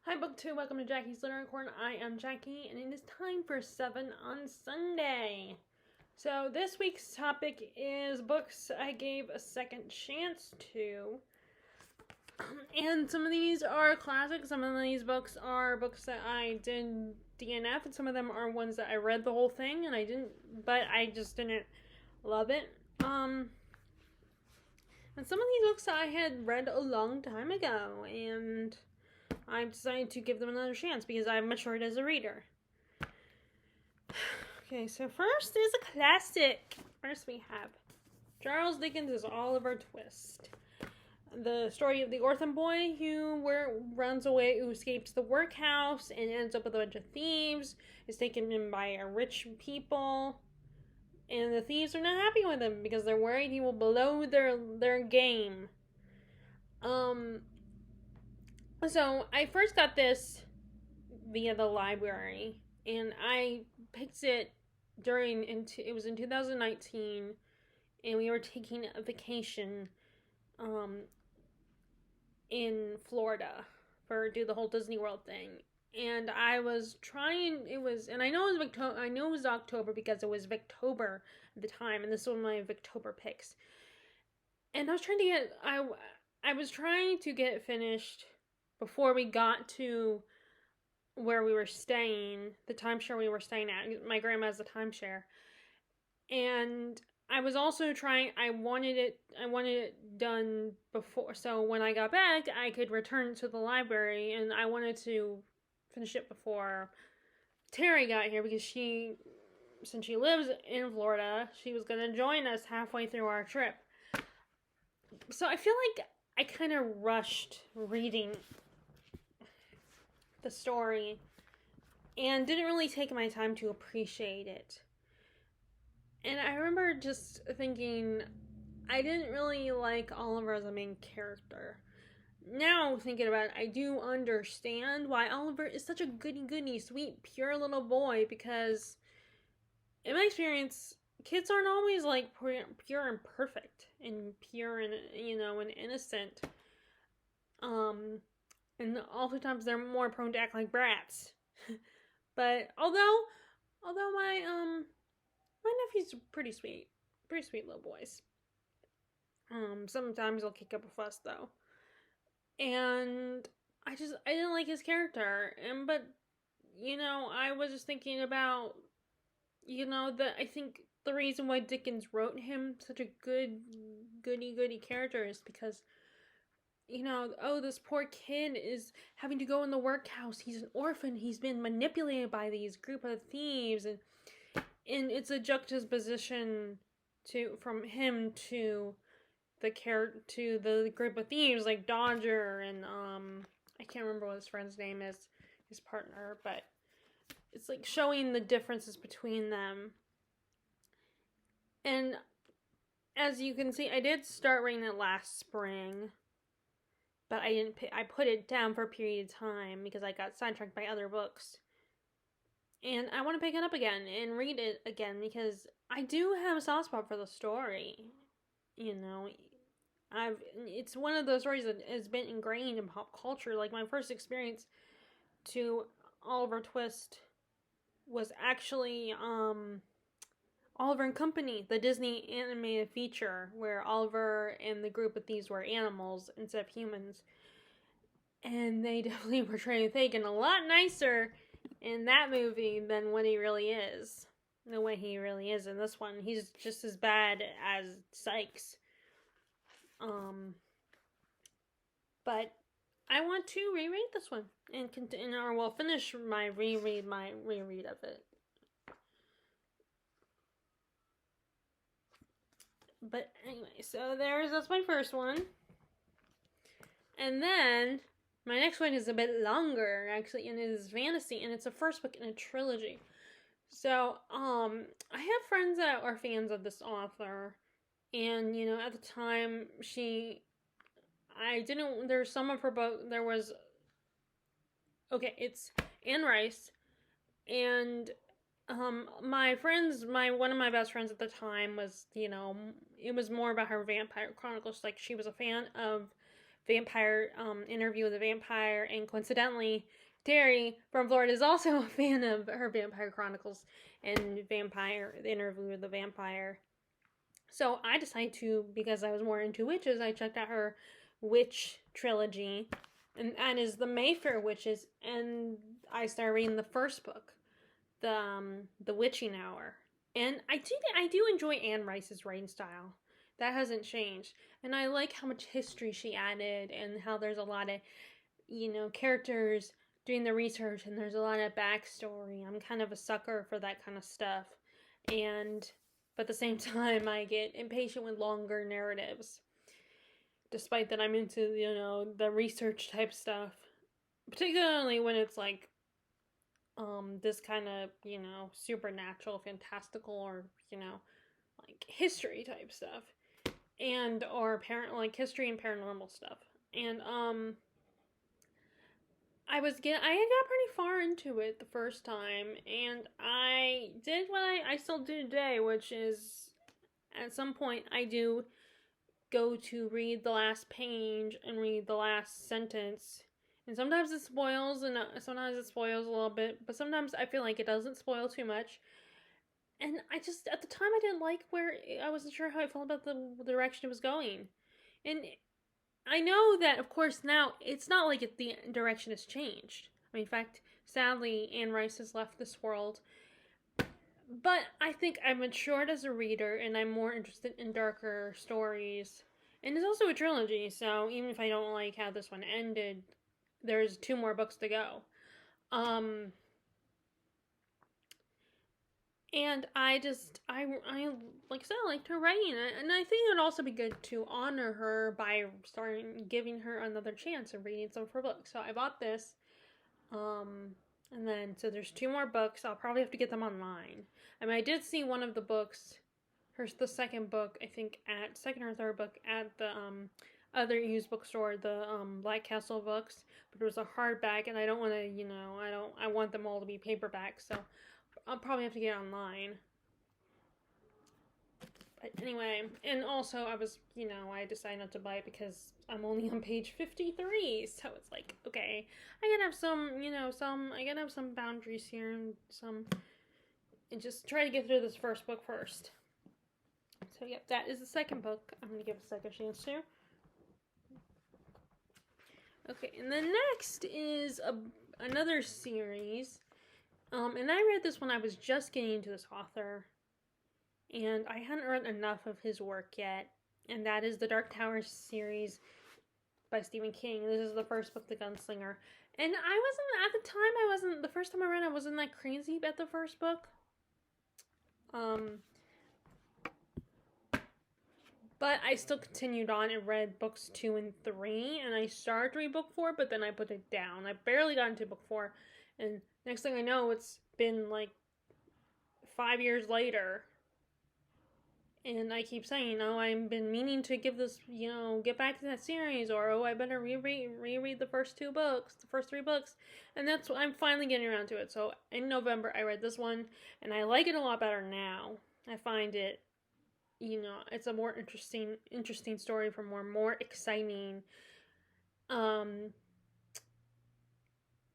Hi, Book 2. Welcome to Jackie's Literary Corner. I am Jackie, and it is time for 7 on Sunday. So, this week's topic is books I gave a second chance to. And some of these are classics. Some of these books are books that I did DNF, and some of them are ones that I read the whole thing, and I just didn't love it. And some of these books I had read a long time ago, and I decided to give them another chance because I've matured as a reader. Okay, so first is a classic. First we have Charles Dickens' Oliver Twist. The story of the orphan boy who escapes the workhouse and ends up with a bunch of thieves, is taken in by a rich people, and the thieves are not happy with him because they're worried he will blow their game. So I first got this via the library, and I picked it it was in 2019, and we were taking a vacation in Florida do the whole Disney World thing. And I was trying, and I know it was October because it was Victober at the time, and this was one of my Victober picks. And I was trying to get it finished before we got to where we were staying, the timeshare we were staying at. My grandma has a timeshare. And I was also I wanted it done before, so when I got back, I could return to the library, and I wanted to finish it before Terry got here because since she lives in Florida, she was going to join us halfway through our trip. So I feel like I kind of rushed reading the story and didn't really take my time to appreciate it. And I remember just thinking I didn't really like Oliver as a main character. Now, thinking about it, I do understand why Oliver is such a goody-goody, sweet, pure little boy, because in my experience, kids aren't always like pure and perfect and pure and, and innocent. And oftentimes they're more prone to act like brats. But although my nephew's pretty sweet little boys. Sometimes he'll kick up a fuss though, and I didn't like his character, but I was just thinking about that I think the reason why Dickens wrote him such a goody character is because this poor kid is having to go in the workhouse. He's an orphan. He's been manipulated by these group of thieves, and it's a juxtaposition from him to the group of thieves like Dodger and I can't remember what his friend's name is, his partner, but it's like showing the differences between them. And as you can see, I did start reading it last spring, but I put it down for a period of time because I got sidetracked by other books. And I want to pick it up again and read it again because I do have a soft spot for the story. It's one of those stories that has been ingrained in pop culture. Like, my first experience to Oliver Twist was actually Oliver and Company, the Disney animated feature where Oliver and the group of thieves were animals instead of humans. And they definitely portrayed Fagin a lot nicer in that movie than what he really is. The way he really is in this one. He's just as bad as Sykes. But I want to reread this one or we'll finish my reread of it. But anyway, so that's my first one. And then my next one is a bit longer, actually, and it is fantasy, and it's the first book in a trilogy. So, I have friends that are fans of this author, and, at the time, there's some of her book, it's Anne Rice, and, one of my best friends at the time was, it was more about her Vampire Chronicles, like, she was a fan of vampire interview with a vampire, and coincidentally, Terry from Florida is also a fan of her Vampire Chronicles and Vampire the Interview with the Vampire. So I decided to, because I was more into witches, I checked out her witch trilogy, and that is the Mayfair Witches, and I started reading the first book, the Witching Hour, and I do enjoy Anne Rice's writing style. That hasn't changed, and I like how much history she added, and how there's a lot of characters doing the research, and there's a lot of backstory. I'm kind of a sucker for that kind of stuff, but at the same time, I get impatient with longer narratives. Despite that, I'm into the research type stuff, particularly when it's like this kind of supernatural, fantastical, or like history type stuff, and or like history and paranormal stuff. And I got pretty far into it the first time, and I did what I still do today, which is at some point I do go to read the last page and read the last sentence. And sometimes it spoils, and sometimes it spoils a little bit, but sometimes I feel like it doesn't spoil too much. And at the time, I didn't like I wasn't sure how I felt about the direction it was going. And I know that, of course, now it's not like the direction has changed. I mean, in fact, sadly, Anne Rice has left this world. But I think I've matured as a reader, and I'm more interested in darker stories. And it's also a trilogy, so even if I don't like how this one ended, there's 2 more books to go. And I like I said, I liked her writing, and I think it would also be good to honor her by giving her another chance of reading some of her books. So I bought this, and then so there's 2 more books. I'll probably have to get them online. I mean, I did see one of the books, the second book, I think at second or third book at the other used bookstore, the Black Castle books, but it was a hardback, and I don't want to, I want them all to be paperback, so I'll probably have to get online. But anyway, and also I was, I decided not to buy it because I'm only on page 53, so it's like, okay, I gotta have some boundaries here, and just try to get through this first book first. So yeah, that is the second book I'm gonna give a second chance to. Okay, and then next is another series. And I read this when I was just getting into this author, and I hadn't read enough of his work yet, and that is the Dark Tower series by Stephen King. This is the first book, The Gunslinger. And the first time I read it, I wasn't that crazy about the first book. But I still continued on and read books 2 and 3, and I started to read book 4, but then I put it down. I barely got into book 4, and next thing I know, it's been like 5 years later, and I keep saying, I've been meaning to give this, get back to that series, or I better reread the first 2 books, the first 3 books, and that's what I'm finally getting around to it. So in November, I read this one, and I like it a lot better now. I find it, it's a more interesting story for more exciting, and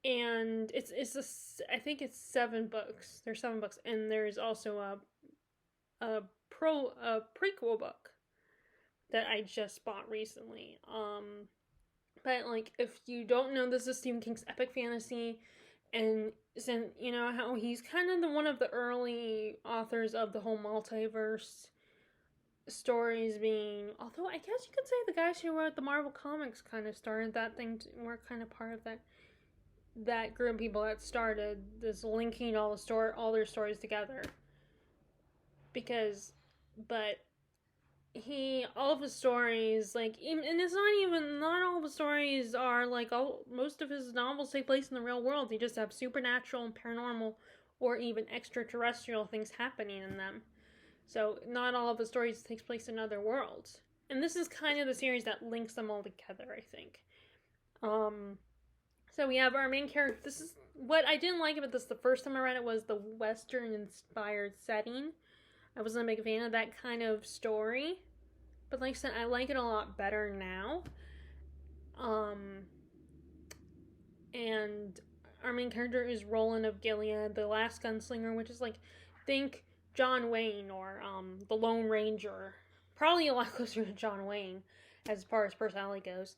I think it's 7 books. There's 7 books, and there's also a prequel book that I just bought recently. But like, if you don't know, this is Stephen King's epic fantasy, and since how he's kind of one of the early authors of the whole multiverse stories being, although I guess you could say the guys who wrote the Marvel comics kind of started that thing, were kind of part of that group of people that started this linking all their stories together. But all of his stories, like, and it's not all the stories are like, most of his novels take place in the real world. He just have supernatural and paranormal or even extraterrestrial things happening in them. So not all of the stories takes place in other worlds. And this is kind of the series that links them all together, I think. So we have our main character. This is what I didn't like about this the first time I read it, was the Western-inspired setting. I wasn't a big fan of that kind of story. But like I said, I like it a lot better now. Um, and our main character is Roland of Gilead, the last gunslinger, which is like, think John Wayne or the Lone Ranger. Probably a lot closer to John Wayne as far as personality goes.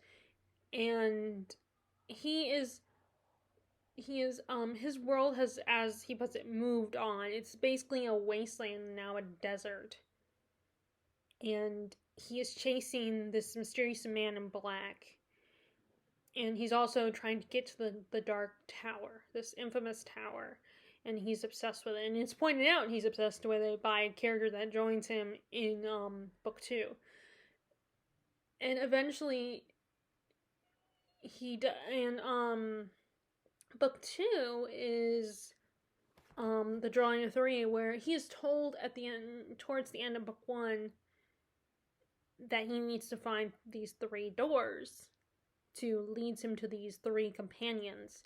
And his world has, as he puts it, moved on. It's basically a wasteland now, a desert. And he is chasing this mysterious man in black. And he's also trying to get to the Dark Tower, this infamous tower. And he's obsessed with it. And it's pointed out he's obsessed with it by a character that joins him in book 2. And eventually, book 2 is the Drawing of 3, where he is told towards the end of book 1, that he needs to find these 3 doors to lead him to these 3 companions.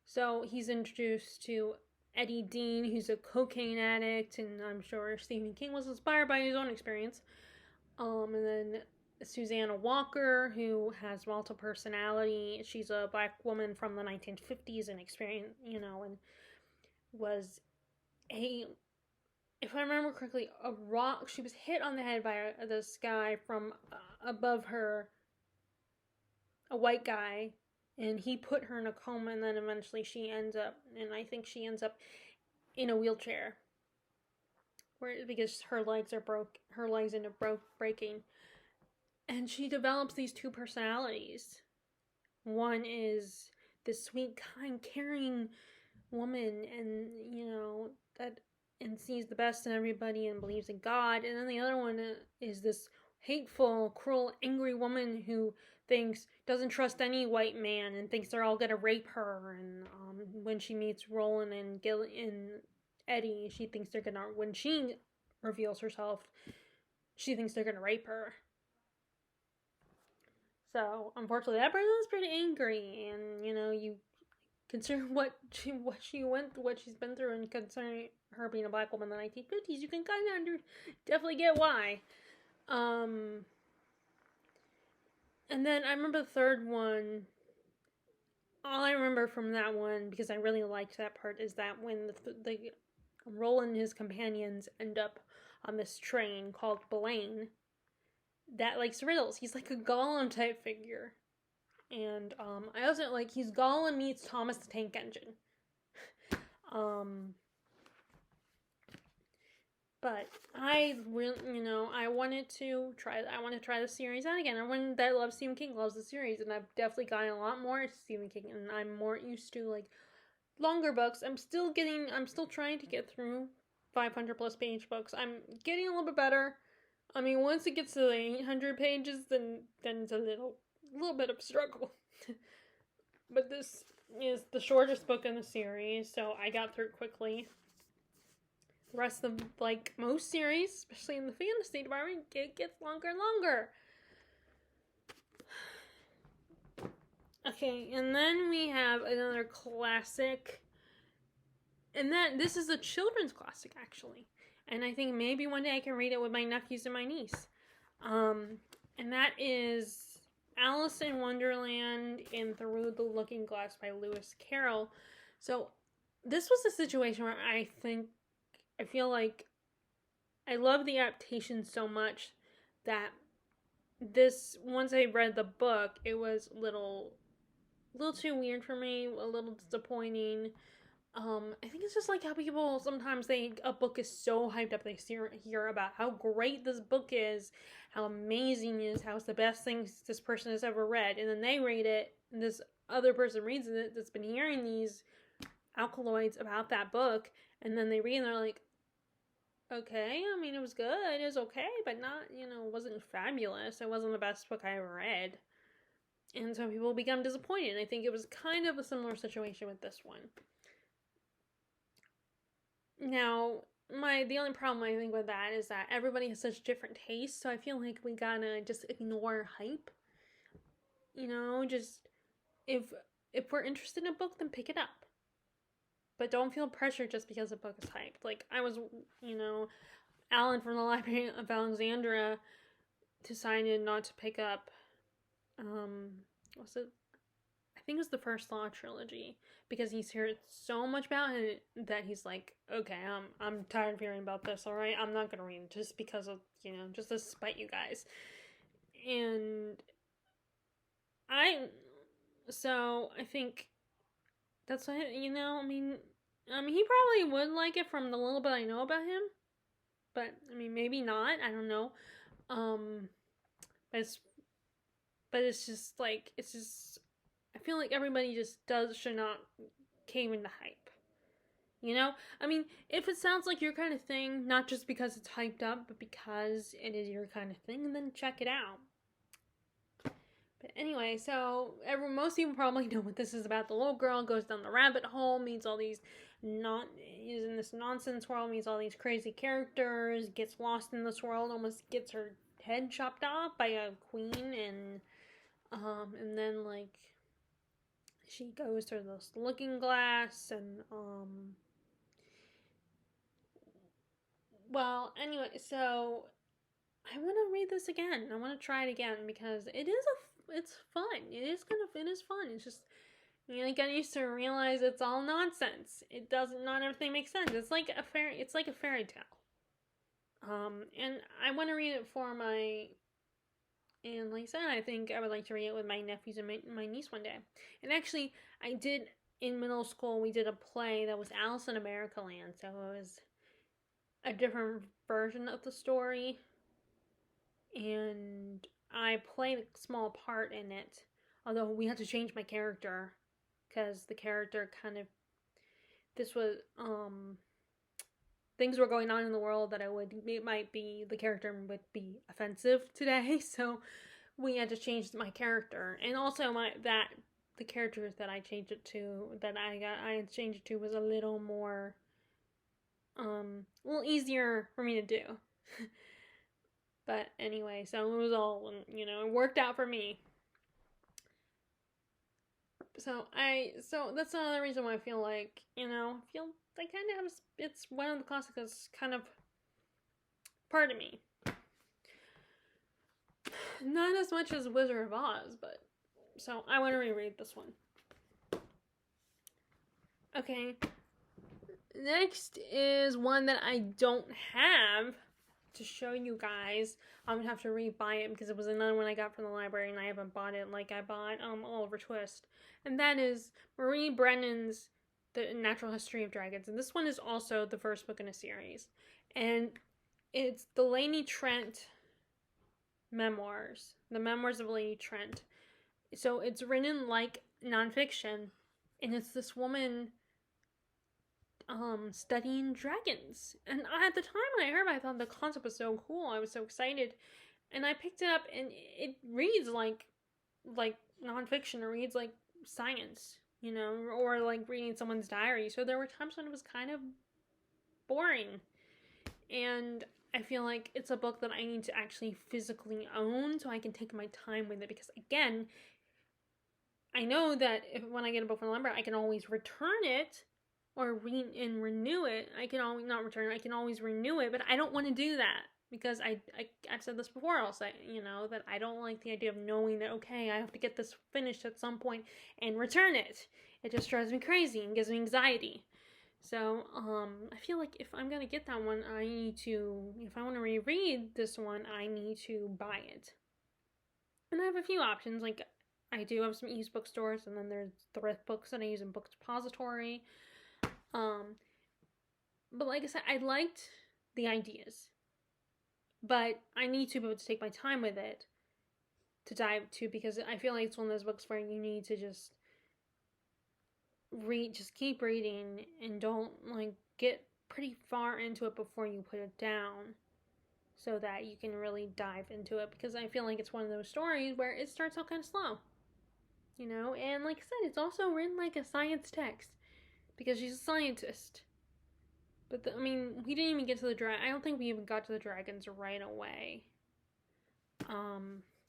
So he's introduced to Eddie Dean, who's a cocaine addict, and I'm sure Stephen King was inspired by his own experience. And then Susanna Walker, who has multiple personality. She's a black woman from the 1950s and experience, and was if I remember correctly, a rock. She was hit on the head by this guy from above her, a white guy, and he put her in a coma, and then eventually she ends up in a wheelchair, because her legs end up breaking, and she develops these 2 personalities. One is this sweet, kind, caring woman, and and sees the best in everybody and believes in God, and then the other one is this hateful, cruel, angry woman who doesn't trust any white man and thinks they're all gonna rape her. And when she meets Roland and Eddie, she thinks when she reveals herself, she thinks they're gonna rape her. So unfortunately, that person is pretty angry, and you consider what she's been through, and considering her being a black woman in the 1950s, you can kind of definitely get why. And then I remember the third one. All I remember from that one, because I really liked that part, is that when the Roland and his companions end up on this train called Blaine, that likes riddles. He's like a Gollum type figure. And I also he's Gollum meets Thomas the Tank Engine. But I really, I wanted to try the series out again. Everyone that loves Stephen King loves the series, and I've definitely gotten a lot more Stephen King, and I'm more used to longer books. I'm still trying to get through 500 plus page books. I'm getting a little bit better. I mean, once it gets to the 800 pages, then it's a little bit of a struggle. But this is the shortest book in the series, so I got through it quickly. The rest of, most series, especially in the fantasy department, it gets longer and longer. Okay, and then we have another classic. And this is a children's classic, actually. And I think maybe one day I can read it with my nephews and my niece. And that is Alice in Wonderland and Through the Looking Glass by Lewis Carroll. So this was a situation where I feel like I love the adaptation so much that once I read the book, it was a little too weird for me, a little disappointing. I think it's just how people sometimes a book is so hyped up, they hear about how great this book is, how amazing it is, how it's the best thing this person has ever read, and then they read it, and this other person reads it that's been hearing these alkaloids about that book, and then they read and they're like, okay, I mean, it was good, it was okay, but not, it wasn't fabulous, it wasn't the best book I ever read. And so people become disappointed, and I think it was kind of a similar situation with this one. Now, the only problem I think with that is that everybody has such different tastes, so I feel like we gotta just ignore hype. Just, if we're interested in a book, then pick it up. But don't feel pressure just because a book is hyped. I was, Alan from the Library of Alexandria decided not to pick up was it? I think it was the first Law trilogy, because he's heard so much about it that he's like, okay, I'm tired of hearing about this. All right, I'm not gonna read it just because of just to spite you guys. And I I think that's what I mean. He probably would like it from the little bit I know about him, but I mean, maybe not. I don't know. Um, but it's just like it's just. I feel like everybody just should not cave into hype. I mean, if it sounds like your kind of thing, not just because it's hyped up, but because it is your kind of thing, then check it out. But anyway, so most people probably know what this is about. The little girl goes down the rabbit hole, meets all these is in this nonsense world, meets all these crazy characters, gets lost in this world, almost gets her head chopped off by a queen, and then like she goes through this looking glass, and well, anyway, so I want to read this again. I want to try it again because it's fun. It is fun. It's just you get used to realize it's all nonsense. It doesn't. Not everything makes sense. It's like a fairy tale. And I want to read it for my. And like I said, I think I would like to read it with my nephews and my niece one day. And actually, I did in middle school. We did a play that was Alice in America Land. So it was a different version of the story, and I played a small part in it, although we had to change my character because the character this was things were going on in the world that the character would be offensive today, so we had to change my character. And also the characters that I changed it to was a little more a little easier for me to do. But anyway, so it was all, it worked out for me. So that's another reason why I feel like, I kind of have, it's one of the classics that's kind of part of me. Not as much as Wizard of Oz, but, so I want to reread this one. Okay. Next is one that I don't have to show you guys. I'm gonna have to re-buy it because it was another one I got from the library and I haven't bought it like I bought Oliver Twist. And that is Marie Brennan's The Natural History of Dragons. And this one is also the first book in a series. And it's the Lainey Trent memoirs. The memoirs of Lainey Trent. So it's written like nonfiction. And it's this woman studying dragons. And at the time when I heard it, I thought the concept was so cool. I was so excited. And I picked it up, and it reads like nonfiction. It reads like science, or like reading someone's diary. So there were times when it was kind of boring. And I feel like it's a book that I need to actually physically own so I can take my time with it. Because again, I know that when I get a book from the library, I can always return it or renew it. I can always not return it. I can always renew it, but I don't want to do that because I've said this before. I'll say that I don't like the idea of knowing that I have to get this finished at some point and return it. It just drives me crazy and gives me anxiety. So I feel like if I'm gonna get that one, I need to. If I want to reread this one, I need to buy it. And I have a few options. Like I do have some used bookstores, and then there's thrift books that I use in Book Depository. But like I said, I liked the ideas, but I need to be able to take my time with it to dive to, because I feel like it's one of those books where you need to just keep reading and don't get pretty far into it before you put it down, so that you can really dive into it. Because I feel like it's one of those stories where it starts out kind of slow, and like I said, it's also written like a science text. Because she's a scientist. But, we didn't even get to the dragon. I don't think we even got to the dragons right away.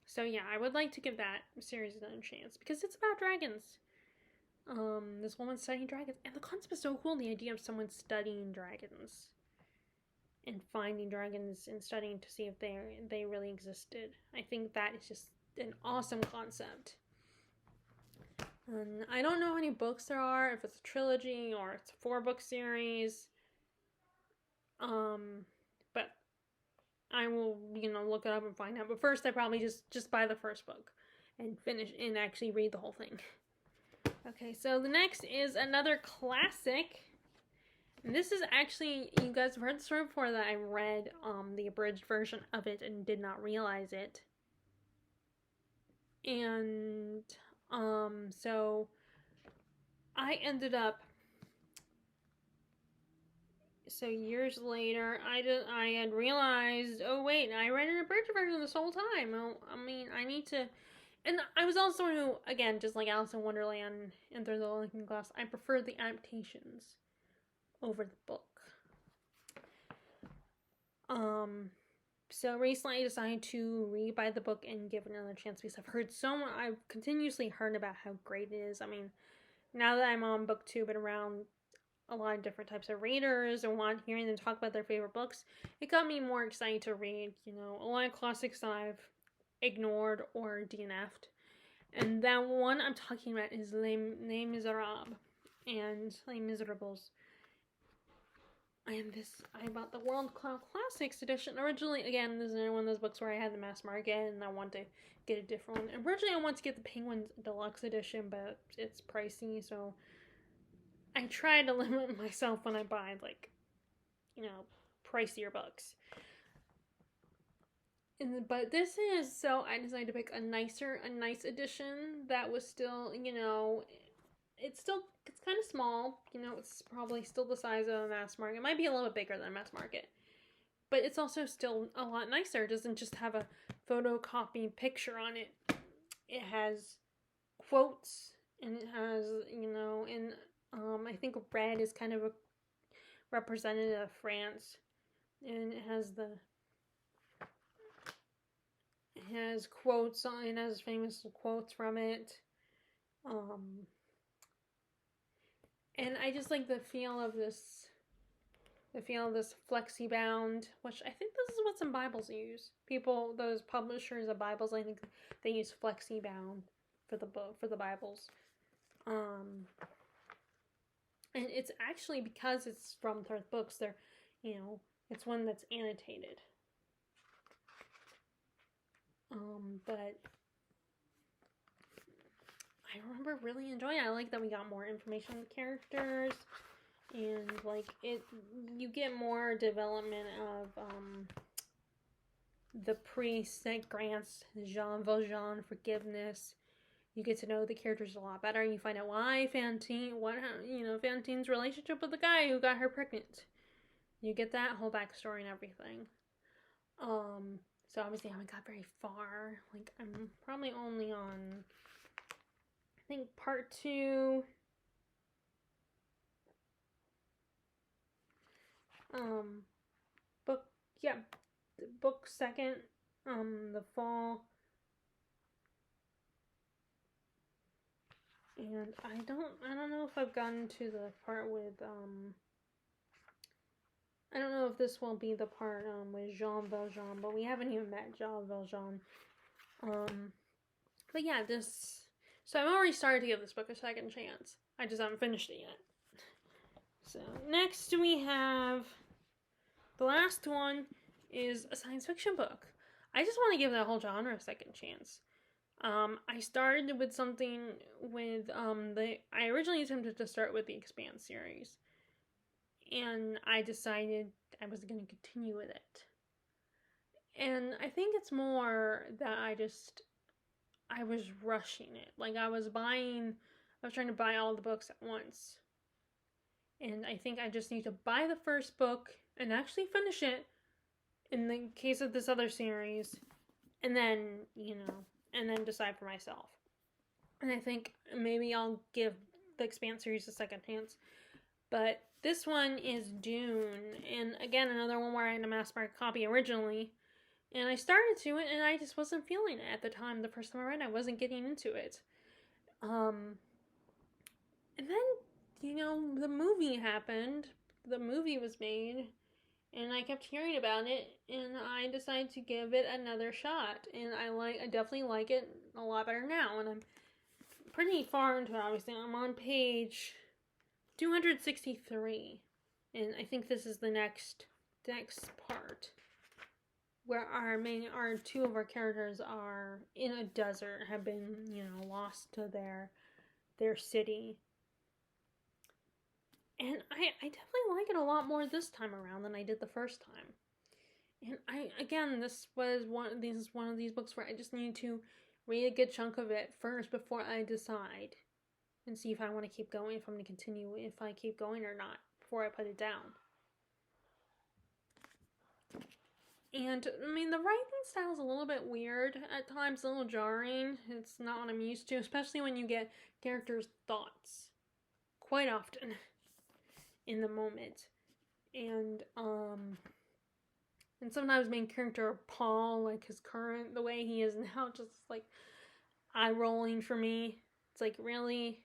So yeah, I would like to give that series another chance. Because it's about dragons. This woman's studying dragons. And the concept is so cool, the idea of someone studying dragons. And finding dragons and studying to see if they really existed. I think that is just an awesome concept. And I don't know how many books there are, if it's a trilogy or it's a 4-book series. But I will, look it up and find out. But first, I probably just buy the first book and finish and actually read the whole thing. Okay, so the next is another classic. And this is actually, you guys have heard the story before that I read the abridged version of it and did not realize it. And so I ended up, so years later, I had realized, oh wait, I read an abridged version this whole time. I need to, and I was also who, again, just like Alice in Wonderland and Through the Looking Glass, I prefer the adaptations over the book. So recently I decided to rebuy the book and give it another chance because I've continuously heard about how great it is. I mean, now that I'm on book 2, been around a lot of different types of readers and hearing them talk about their favorite books, it got me more excited to read, a lot of classics that I've ignored or DNF'd. And that one I'm talking about is Les Miserables and Les Miserables. And I bought the World Classics edition. Originally, again, this is one of those books where I had the mass market and I want to get a different one. Originally, I wanted to get the Penguins Deluxe edition, but it's pricey, so I try to limit myself when I buy, pricier books. But this is, so I decided to pick a nice edition that was still, it's kind of small, it's probably still the size of a mass market. It might be a little bit bigger than a mass market, but it's also still a lot nicer. It doesn't just have a photocopy picture on it. It has quotes, and it has, I think red is kind of a representative of France, and it has quotes on it, has famous quotes from it. And I just like the feel of this flexi-bound, which I think this is what some Bibles use. Those publishers of Bibles, I think they use flexi-bound for the Bibles. And it's actually, because it's from Third Books, it's one that's annotated. But I remember really enjoying it. I like that we got more information on the characters, and you get more development of the priest that grants Jean Valjean forgiveness. You get to know the characters a lot better. You find out why Fantine's relationship with the guy who got her pregnant. You get that whole backstory and everything. So obviously I haven't got very far. I'm probably only on, I think, part 2. Book 2nd, the fall. And I don't know if I've gotten to the part with, I don't know if this will be the part with Jean Valjean, but we haven't even met Jean Valjean. But yeah, so I've already started to give this book a second chance. I just haven't finished it yet. So next we have, the last one is a science fiction book. I just want to give that whole genre a second chance. I started with something with, I originally attempted to start with the Expanse series. And I decided I was going to continue with it. And I think it's more that I was rushing it. I was trying to buy all the books at once. And I think I just need to buy the first book and actually finish it, in the case of this other series, and then, and then decide for myself. And I think maybe I'll give the Expanse series a second chance. But this one is Dune, and again, another one where I had a mass market copy originally, and I started to it, and I just wasn't feeling it at the time. The first time I read it, I wasn't getting into it. And then, the movie happened. The movie was made, and I kept hearing about it, and I decided to give it another shot, and I definitely like it a lot better now, and pretty far into it, obviously. I'm on page 263. And I think this is the next part. Where our two of our characters are in a desert, have been, lost to their city. And I definitely like it a lot more this time around than I did the first time. And this is one of these books where I just need to read a good chunk of it first before I decide and see if I want to keep going, if I'm going to continue, if I keep going or not, before I put it down. And, I mean, the writing style is a little bit weird at times, a little jarring. It's not what I'm used to, especially when you get characters' thoughts quite often in the moment. And sometimes main character Paul, like his current, the way he is now, just like eye-rolling for me. It's like, really?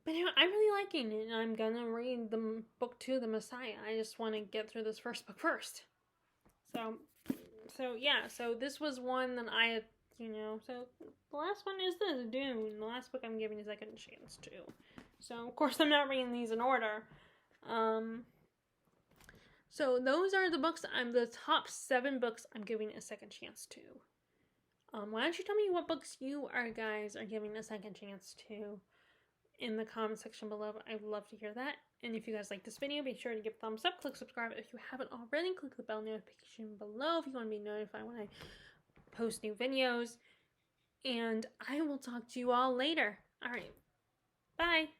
But I'm really liking it, and I'm gonna read the book 2, The Messiah. I just want to get through this first book first. So yeah, so this was one that I had, so the last one is this, Dune. The last book I'm giving a second chance to. So, of course, I'm not reading these in order. So those are the top 7 books I'm giving a second chance to. Why don't you tell me what books you guys are giving a second chance to in the comment section below. I'd love to hear that. And if you guys like this video, be sure to give a thumbs up, click subscribe if you haven't already, click the bell notification below if you want to be notified when I post new videos. And I will talk to you all later. Alright, bye!